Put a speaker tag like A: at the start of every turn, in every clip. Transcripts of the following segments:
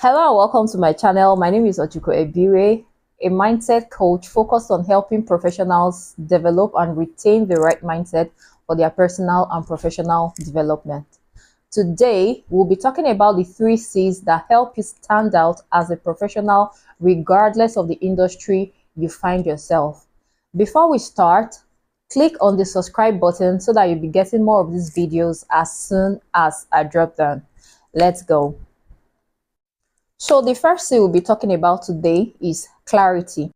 A: Hello and welcome to my channel. My name is Ojuko Ebiwe, a mindset coach focused on helping professionals develop and retain the right mindset for their personal and professional development. Today, we'll be talking about the 3 C's that help you stand out as a professional regardless of the industry you find yourself. Before we start, click on the subscribe button so that you'll be getting more of these videos as soon as I drop them. Let's go. So the first thing we'll be talking about today is clarity.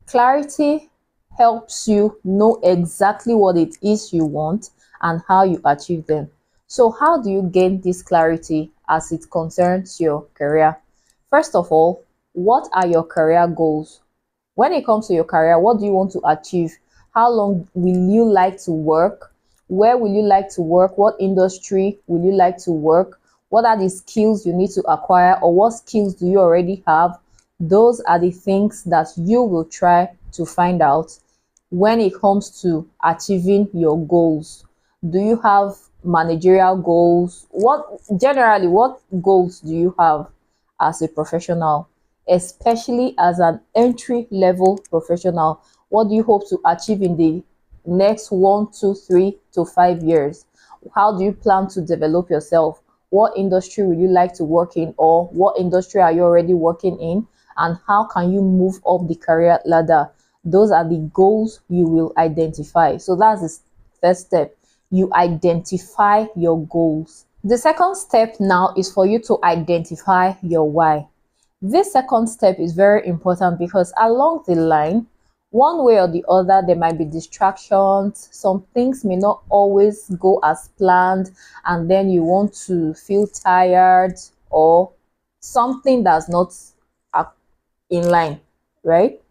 A: Clarity helps you know exactly what it is you want and how you achieve them. So how do you gain this clarity as it concerns your career? First of all, what are your career goals? When it comes to your career, what do you want to achieve? How long will you like to work? Where will you like to work? What industry will you like to work? What are the skills you need to acquire, or what skills do you already have? Those are the things that you will try to find out when it comes to achieving your goals. Do you have managerial goals? What goals do you have as a professional, especially as an entry level professional? What do you hope to achieve in the next 1, 2, 3 to 5 years? How do you plan to develop yourself? What industry would you like to work in, or what industry are you already working in, and how can you move up the career ladder? Those are the goals you will identify. So that's the first step. You identify your goals. The second step now is for you to identify your why. This second step is very important because along the line, one way or the other, there might be distractions. Some things may not always go as planned, and then you want to feel tired, or something that's not in line, right?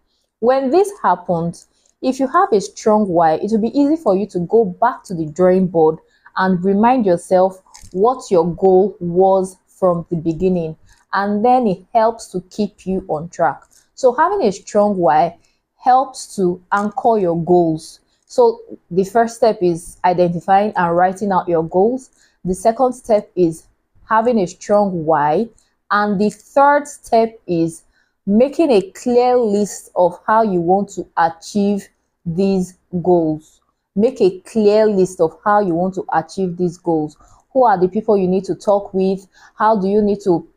A: When this happens, if you have a strong why, it will be easy for you to go back to the drawing board and remind yourself what your goal was from the beginning, and then it helps to keep you on track. So having a strong why helps to anchor your goals. So the first step is identifying and writing out your goals. The second step is having a strong why. And the third step is making a clear list of how you want to achieve these goals. Make a clear list of how you want to achieve these goals. Who are the people you need to talk with? How do you need to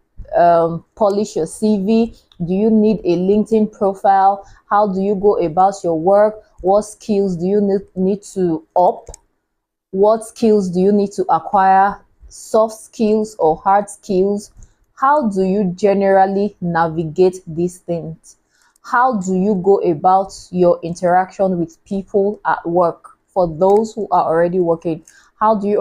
A: polish your CV? Do you need a LinkedIn profile? How do you go about your work? What skills do you need to up? What skills do you need to acquire? Soft skills or hard skills? How do you generally navigate these things? How do you go about your interaction with people at work? For those who are already working, how do you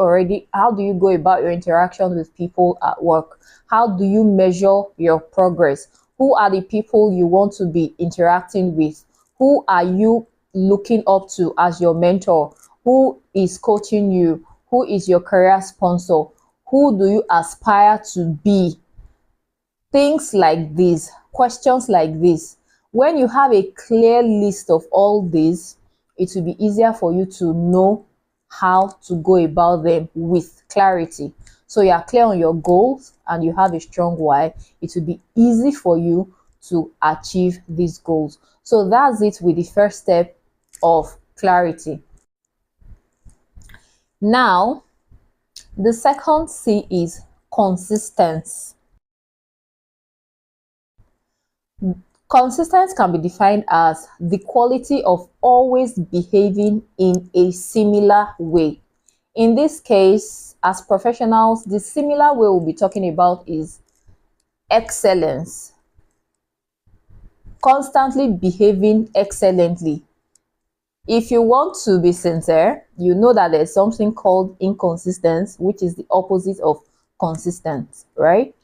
A: go about your interaction with people at work? How do you measure your progress? Who are the people you want to be interacting with? Who are you looking up to as your mentor? Who is coaching you? Who is your career sponsor? Who do you aspire to be? Things like this, questions like this. When you have a clear list of all this, it will be easier for you to know how to go about them with clarity. So you are clear on your goals and you have a strong why. It will be easy for you to achieve these goals. So that's it with the first step of clarity. Now, the second C is consistency. Consistency can be defined as the quality of always behaving in a similar way. In this case, as professionals, the similar way we'll be talking about is excellence. Constantly behaving excellently. If you want to be sincere, you know that there's something called inconsistent, which is the opposite of consistent, right?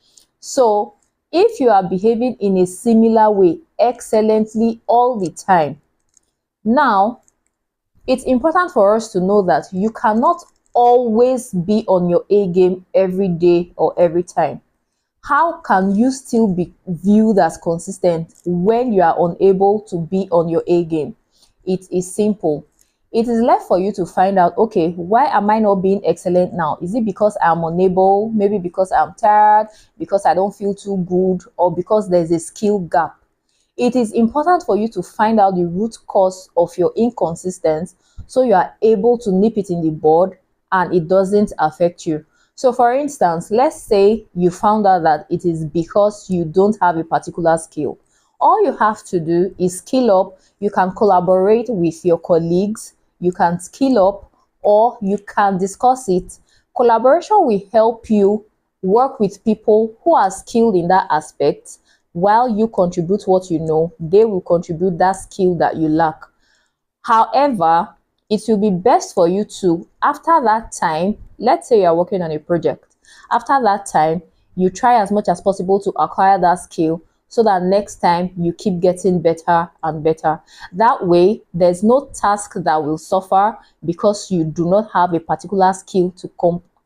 A: So if you are behaving in a similar way excellently all the time, now it's important for us to know that you cannot always be on your A game every day or every time. How can you still be viewed as consistent when you are unable to be on your A game? It is simple. It is left for you to find out, okay, why am I not being excellent now? Is it because I'm unable? Maybe because I'm tired, because I don't feel too good, or because there's a skill gap? It is important for you to find out the root cause of your inconsistency so you are able to nip it in the bud and it doesn't affect you. So for instance, let's say you found out that it is because you don't have a particular skill. All you have to do is skill up. You can collaborate with your colleagues, you can skill up, or you can discuss it. Collaboration will help you work with people who are skilled in that aspect. While you contribute what you know, they will contribute that skill that you lack. However, it will be best for you to, after that time, let's say you are working on a project, after that time, you try as much as possible to acquire that skill so that next time you keep getting better and better. That way, there's no task that will suffer because you do not have a particular skill to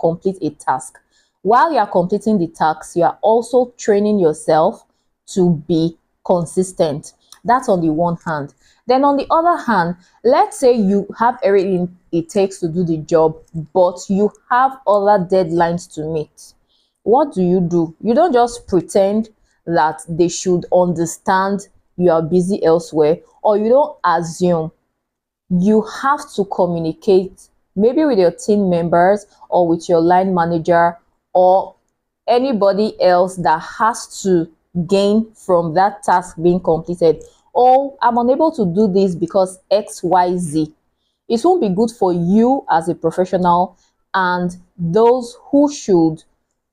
A: complete a task. While you are completing the task, you are also training yourself to be consistent. That's on the one hand. Then on the other hand, let's say you have everything it takes to do the job, but you have other deadlines to meet. What do? You don't just pretend that they should understand you are busy elsewhere, or you don't assume. You have to communicate, maybe with your team members or with your line manager or anybody else that has to gain from that task being completed. Oh, I'm unable to do this because XYZ. It won't be good for you as a professional and those who should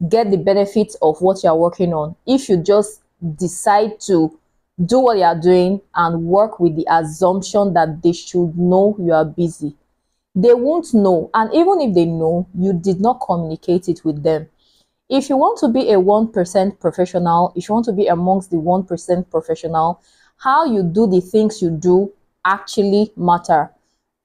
A: get the benefits of what you're working on if you just decide to do what you're doing and work with the assumption that they should know you are busy. They won't know, and even if they know, you did not communicate it with them. If you want to be a 1% professional, if you want to be amongst the 1% professional, how you do the things you do actually matter,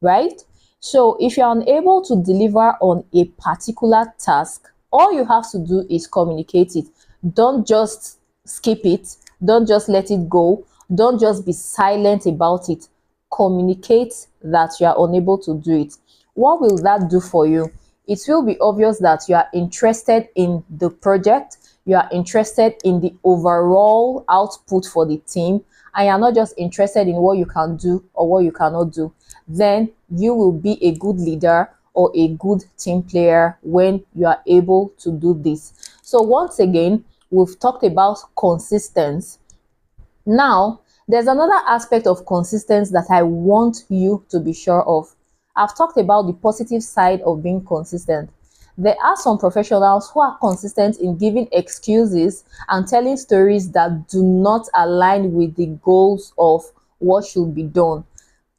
A: right? So if you're unable to deliver on a particular task, all you have to do is communicate it. Don't just skip it. Don't just let it go. Don't just be silent about it. Communicate that you are unable to do it. What will that do for you? It will be obvious that you are interested in the project, you are interested in the overall output for the team, and you are not just interested in what you can do or what you cannot do. Then you will be a good leader or a good team player when you are able to do this. So once again, we've talked about consistency. Now, there's another aspect of consistency that I want you to be sure of. I've talked about the positive side of being consistent. There are some professionals who are consistent in giving excuses and telling stories that do not align with the goals of what should be done.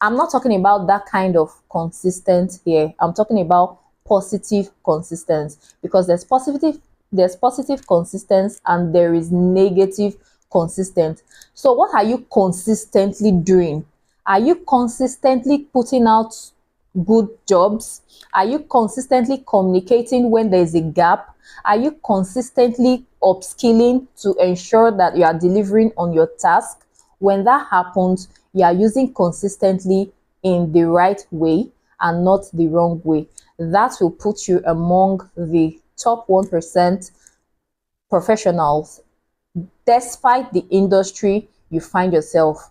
A: I'm not talking about that kind of consistent here. I'm talking about positive consistency, because there's positive consistency and there is negative consistent. So what are you consistently doing? Are you consistently putting out good jobs? Are you consistently communicating when there's a gap? Are you consistently upskilling to ensure that you are delivering on your task? When that happens, you are using consistently in the right way and not the wrong way. That will put you among the top 1% professionals, despite the industry you find yourself.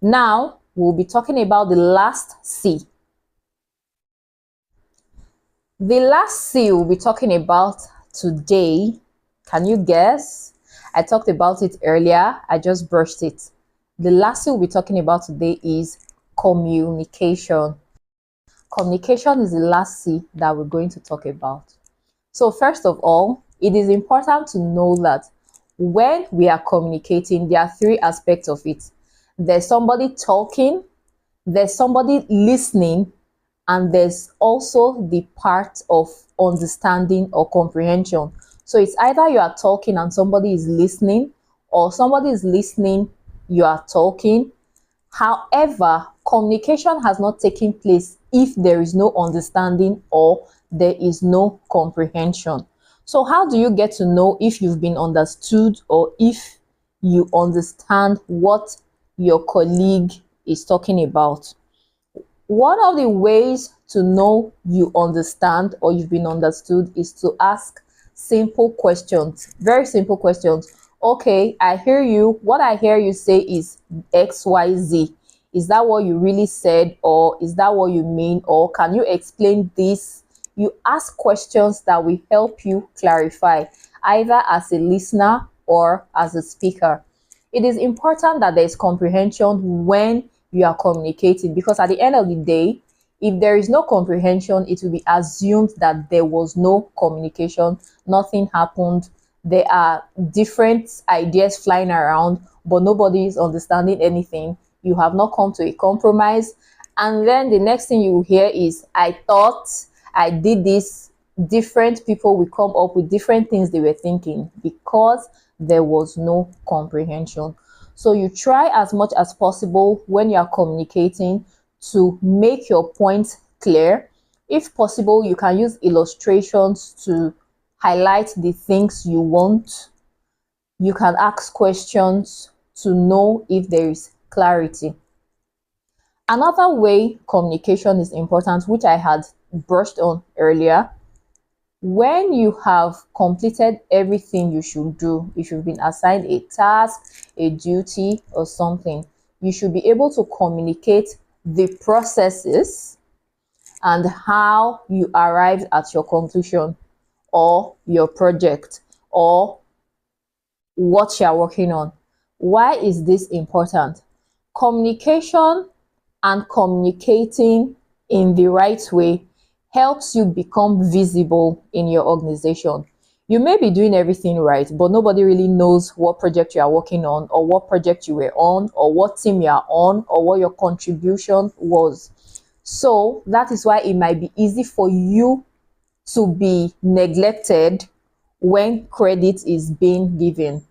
A: Now, we'll be talking about the last C. The last C we'll be talking about today, can you guess? I talked about it earlier, I just brushed it. The last C we'll be talking about today is communication. Communication is the last C that we're going to talk about. So first of all, it is important to know that when we are communicating, there are three aspects of it. There's somebody talking, there's somebody listening, and there's also the part of understanding or comprehension. So it's either you are talking and somebody is listening, or somebody is listening, you are talking. However, communication has not taken place if there is no understanding or there is no comprehension. So how do you get to know if you've been understood or if you understand what your colleague is talking about? One of the ways to know you understand or you've been understood is to ask simple questions, very simple questions. Okay, I hear you. What I hear you say is XYZ. Is that what you really said, or is that what you mean, or can you explain this? You ask questions that will help you clarify, either as a listener or as a speaker. It is important that there is comprehension when you are communicating, because at the end of the day, if there is no comprehension, it will be assumed that there was no communication, nothing happened. There are different ideas flying around, but nobody is understanding anything. You have not come to a compromise. And then the next thing you will hear is, I thought, I did this. Different people will come up with different things they were thinking because there was no comprehension. So you try as much as possible when you are communicating to make your point clear. If possible, you can use illustrations to highlight the things you want. You can ask questions to know if there is clarity. Another way communication is important, which I had brushed on earlier, when you have completed everything you should do, if you've been assigned a task, a duty, or something, you should be able to communicate the processes and how you arrived at your conclusion or your project or what you're working on. Why is this important? Communication and communicating in the right way helps you become visible in your organization. You may be doing everything right, but nobody really knows what project you are working on, or what project you were on, or what team you are on, or what your contribution was. So that is why it might be easy for you to be neglected when credit is being given.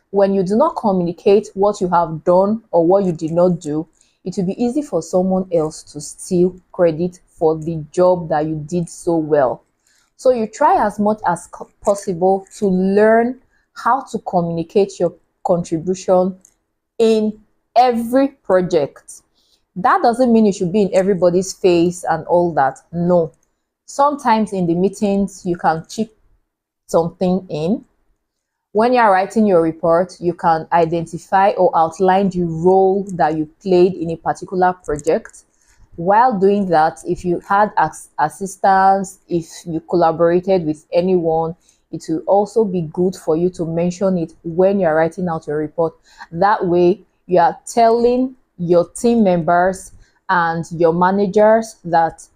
A: When you do not communicate what you have done or what you did not do, it will be easy for someone else to steal credit for the job that you did so well. So you try as much as possible to learn how to communicate your contribution in every project. That doesn't mean you should be in everybody's face and all that. No. Sometimes in the meetings, you can chip something in. When you are writing your report, you can identify or outline the role that you played in a particular project. While doing that, if you had assistance, if you collaborated with anyone, it will also be good for you to mention it when you're writing out your report. That way, you are telling your team members and your managers that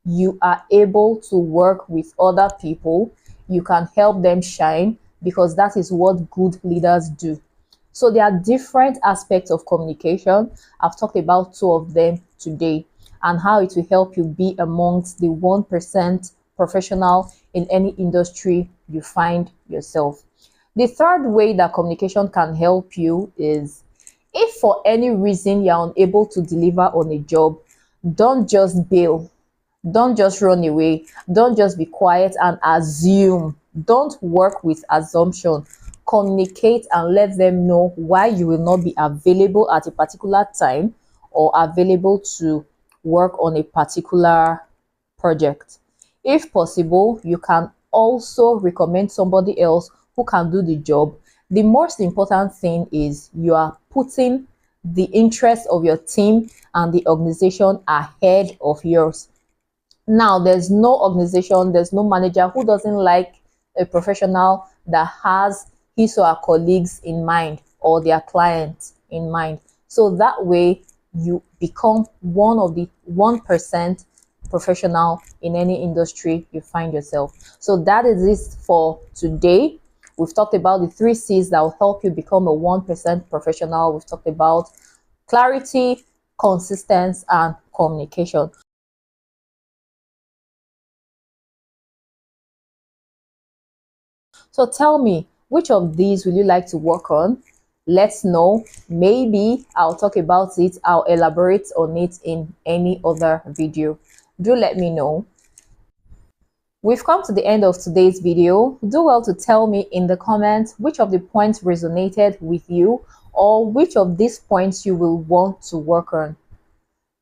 A: you are able to work with other people. You can help them shine, because that is what good leaders do. So there are different aspects of communication. I've talked about two of them today, and how it will help you be amongst the 1% professional in any industry you find yourself. The third way that communication can help you is, if for any reason you're unable to deliver on a job, don't just bail. Don't just run away. Don't just be quiet and assume. Don't work with assumption. Communicate and let them know why you will not be available at a particular time or available to work on a particular project. If possible, you can also recommend somebody else who can do the job. The most important thing is you are putting the interest of your team and the organization ahead of yours. Now, there's no organization, there's no manager who doesn't like a professional that has his or her colleagues in mind or their clients in mind. So that way, you become one of the 1% professional in any industry you find yourself. So that is it for today. We've talked about the 3 C's that will help you become a 1% professional. We've talked about clarity, consistency, and communication. So tell me, which of these will you like to work on? Let's know. Maybe I'll talk about it. I'll elaborate on it in any other video. Do let me know. We've come to the end of today's video. Do well to tell me in the comments which of the points resonated with you, or which of these points you will want to work on.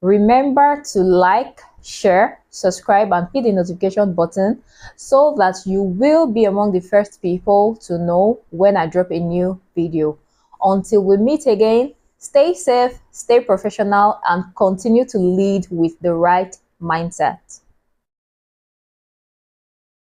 A: Remember to like, share, subscribe, and hit the notification button so that you will be among the first people to know when I drop a new video. Until we meet again, stay safe, stay professional, and continue to lead with the right mindset.